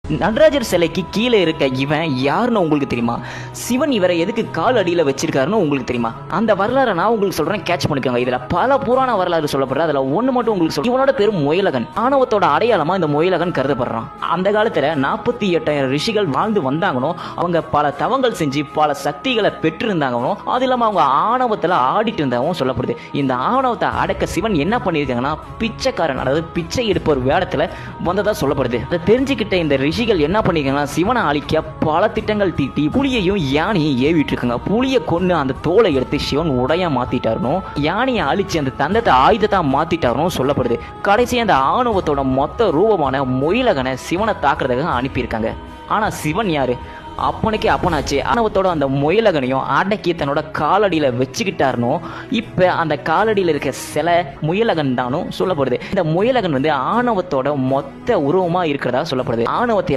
நடராஜர் சிலைக்கு கீழே இருக்க இவன் யாருன்னு உங்களுக்கு தெரியுமா? சிவன் இவரை எதுக்கு கால் அடியில் வச்சிருக்காருன்னு உங்களுக்கு தெரியுமா? அந்த வரலாறு நான் உங்களுக்கு சொல்றேன், கேட்ச் பண்ணிக்கோங்க. இதுல பல புராண வரலாறு சொல்லப்படுற அதுல ஒண்ணு மட்டும் உங்களுக்கு சொல்றேன். இவனோட பேரும் முயலகன். ஆணவத்தோட அடையாளமா இந்த முயலகன் கருதப்படுறான். அந்த காலத்துல 48,000 ரிஷிகள் வாழ்ந்து வந்தாங்கனோ, அவங்க பல தவங்கள் செஞ்சு பல சக்திகளை பெற்றிருந்தாங்கனோ, அது இல்லாம அவங்க ஆணவத்துல ஆடிட்டு இருந்தாவும் சொல்லப்படுது. இந்த ஆணவத்தை அடக்க சிவன் என்ன பண்ணியிருக்காங்கன்னா, பிச்சைக்காரன், அதாவது பிச்சை எடுப்பவர் வேடத்துல வந்ததா சொல்லப்படுது. அதை தெரிஞ்சுக்கிட்ட இந்த ரிஷிகள் என்ன பண்ணிருக்காங்கன்னா, சிவனை அழிக்க பல திட்டங்கள் தீட்டி புலியையும் யானையும் ஏவிட்டு இருக்காங்க. புலியை கொண்டு அந்த தோலை எடுத்து சிவன் உடைய மாத்திட்டாருனும், யானையை அழிச்சு அந்த தந்தத்தை ஆயுதத்தா மாத்திட்டாருனும் சொல்லப்படுது. கடைசி அந்த ஆணவத்தோட மொத்த ரூபமான முயலகனை சிவனை தாக்குறதுக்காக அனுப்பியிருக்காங்க. ஆனா சிவன் யாரு? அப்பனுக்கே அப்பனாச்சு. ஆணவத்தோட அந்த முயலகனையும் அடக்கி தன்னோட காலடியில வச்சுக்கிட்டாருனோ, இப்ப அந்த காலடியில இருக்க சில முயலகன் தானும் சொல்லப்படுது. இந்த முயலகன் ஆணவத்தோட மொத்த உருவமா இருக்கிறதா சொல்லப்படுது. ஆணவத்தை